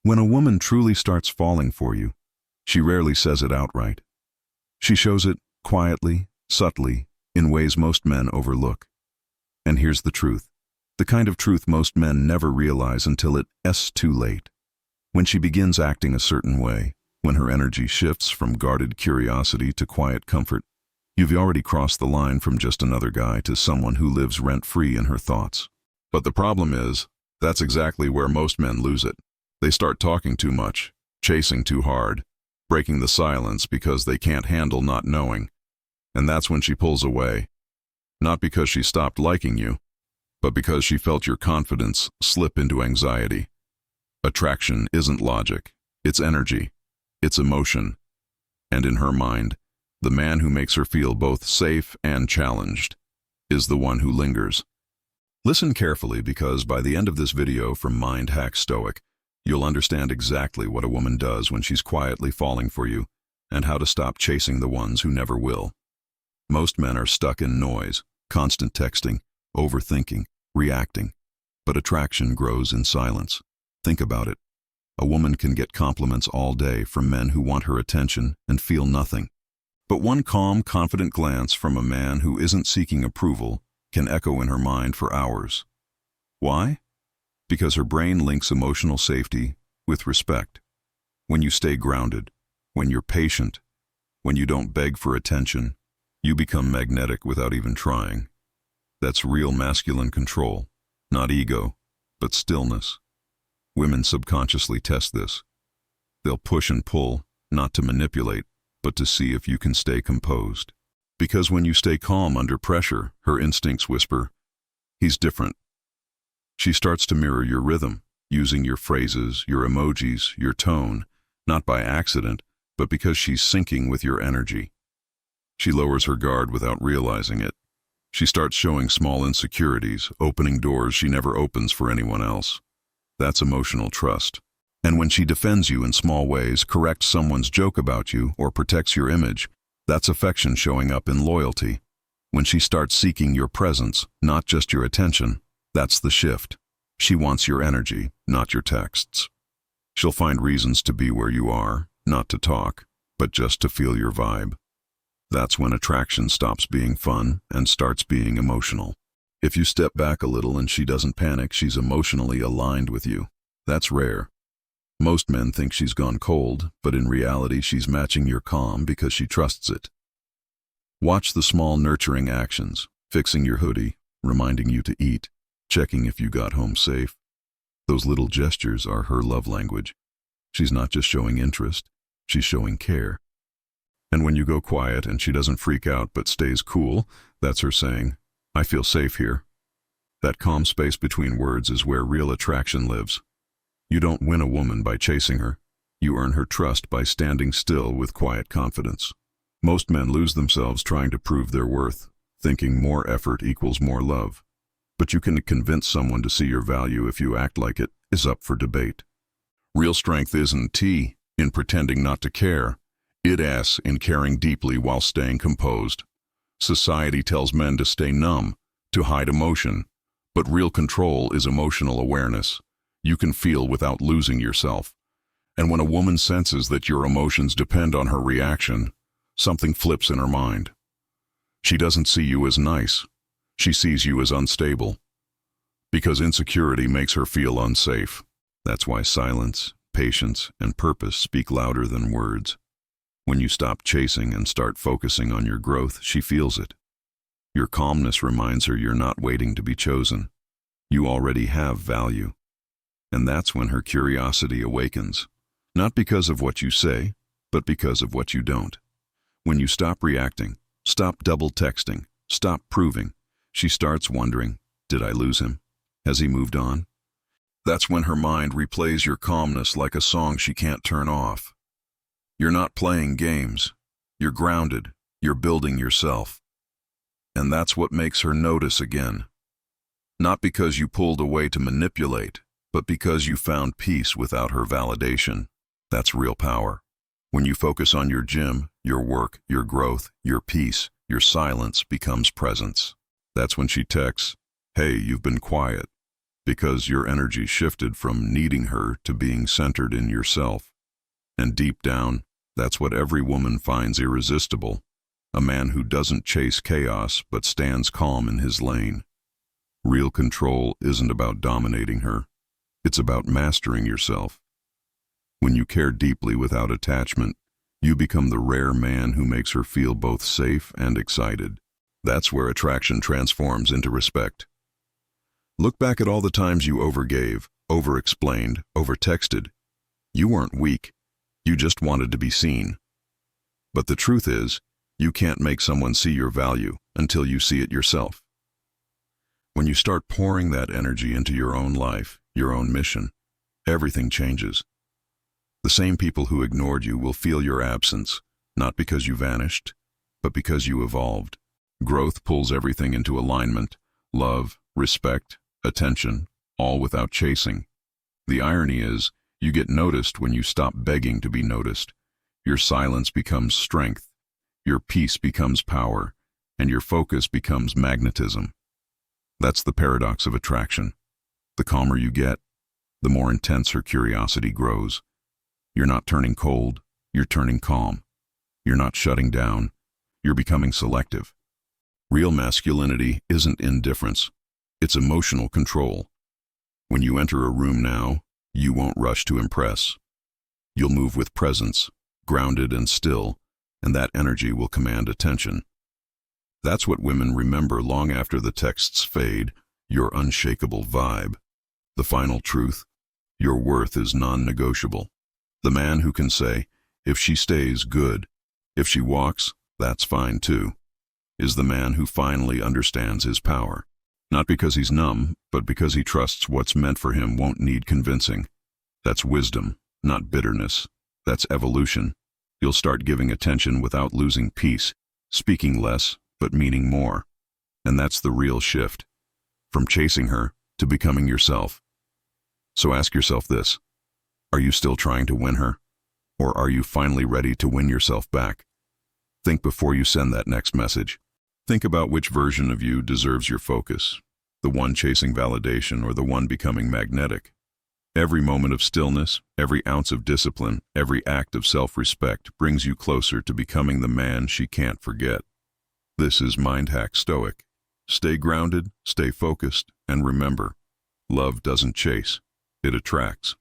When a woman truly starts falling for you, she rarely says it outright. She shows it quietly, subtly, in ways most men overlook. And here's the truth. The kind of truth most men never realize until it's too late. When she begins acting a certain way, when her energy shifts from guarded curiosity to quiet comfort, you've already crossed the line from just another guy to someone who lives rent-free in her thoughts. But the problem is, that's exactly where most men lose it. They start talking too much, chasing too hard, breaking the silence because they can't handle not knowing. And that's when she pulls away. Not because she stopped liking you, but because she felt your confidence slip into anxiety. Attraction isn't logic, it's energy, it's emotion. And in her mind, the man who makes her feel both safe and challenged is the one who lingers. Listen carefully, because by the end of this video from Mind Hack Stoic, you'll understand exactly what a woman does when she's quietly falling for you, and how to stop chasing the ones who never will. Most men are stuck in noise, constant texting, overthinking, reacting. But attraction grows in silence. Think about it. A woman can get compliments all day from men who want her attention and feel nothing. But one calm, confident glance from a man who isn't seeking approval can echo in her mind for hours. Why? Because her brain links emotional safety with respect. When you stay grounded, when you're patient, when you don't beg for attention, you become magnetic without even trying. That's real masculine control, not ego, but stillness. Women subconsciously test this. They'll push and pull, not to manipulate, but to see if you can stay composed. Because when you stay calm under pressure, her instincts whisper, "He's different." She starts to mirror your rhythm, using your phrases, your emojis, your tone, not by accident, but because she's syncing with your energy. She lowers her guard without realizing it. She starts showing small insecurities, opening doors she never opens for anyone else. That's emotional trust. And when she defends you in small ways, corrects someone's joke about you, or protects your image, that's affection showing up in loyalty. When she starts seeking your presence, not just your attention, that's the shift. She wants your energy, not your texts. She'll find reasons to be where you are, not to talk, but just to feel your vibe. That's when attraction stops being fun and starts being emotional. If you step back a little and she doesn't panic, she's emotionally aligned with you. That's rare. Most men think she's gone cold, but in reality she's matching your calm because she trusts it. Watch the small nurturing actions, fixing your hoodie, reminding you to eat, checking if you got home safe. Those little gestures are her love language. She's not just showing interest, she's showing care. And when you go quiet and she doesn't freak out but stays cool, that's her saying, "I feel safe here." That calm space between words is where real attraction lives. You don't win a woman by chasing her. You earn her trust by standing still with quiet confidence. Most men lose themselves trying to prove their worth, thinking more effort equals more love. But you can convince someone to see your value if you act like it is up for debate. Real strength isn't in pretending not to care. It's in caring deeply while staying composed. Society tells men to stay numb, to hide emotion, but real control is emotional awareness. You can feel without losing yourself. And when a woman senses that your emotions depend on her reaction, something flips in her mind. She doesn't see you as nice. She sees you as unstable. Because insecurity makes her feel unsafe. That's why silence, patience, and purpose speak louder than words. When you stop chasing and start focusing on your growth, she feels it. Your calmness reminds her you're not waiting to be chosen. You already have value. And that's when her curiosity awakens. Not because of what you say, but because of what you don't. When you stop reacting, stop double texting, stop proving, she starts wondering, did I lose him? Has he moved on? That's when her mind replays your calmness like a song she can't turn off. You're not playing games. You're grounded. You're building yourself. And that's what makes her notice again. Not because you pulled away to manipulate, but because you found peace without her validation. That's real power. When you focus on your gym, your work, your growth, your peace, your silence becomes presence. That's when she texts, "Hey, you've been quiet." because your energy shifted from needing her to being centered in yourself. And deep down, that's what every woman finds irresistible. A man who doesn't chase chaos but stands calm in his lane. Real control isn't about dominating her. It's about mastering yourself. When you care deeply without attachment, you become the rare man who makes her feel both safe and excited. That's where attraction transforms into respect. Look back at all the times you overgave, over-explained, over-texted. You weren't weak. You just wanted to be seen. But the truth is, you can't make someone see your value until you see it yourself. When you start pouring that energy into your own life, your own mission, everything changes. The same people who ignored you will feel your absence, not because you vanished, but because you evolved. Growth pulls everything into alignment: love, respect, attention, all without chasing. The irony is, you get noticed when you stop begging to be noticed. Your silence becomes strength, your peace becomes power, and your focus becomes magnetism. That's the paradox of attraction. The calmer you get, the more intense her curiosity grows. You're not turning cold, you're turning calm. You're not shutting down, you're becoming selective. Real masculinity isn't indifference, it's emotional control. When you enter a room now, you won't rush to impress. You'll move with presence, grounded and still, and that energy will command attention. That's what women remember long after the texts fade: your unshakable vibe. The final truth: your worth is non-negotiable. The man who can say, if she stays, good. If she walks, that's fine too, is the man who finally understands his power. Not because he's numb, but because he trusts what's meant for him won't need convincing. That's wisdom, not bitterness. That's evolution. You'll start giving attention without losing peace, speaking less, but meaning more. And that's the real shift. From chasing her to becoming yourself. So ask yourself this: are you still trying to win her? Or are you finally ready to win yourself back? Think before you send that next message. Think about which version of you deserves your focus, the one chasing validation or the one becoming magnetic. Every moment of stillness, every ounce of discipline, every act of self-respect brings you closer to becoming the man she can't forget. This is Mind Hack Stoic. Stay grounded, stay focused, and remember, love doesn't chase, it attracts.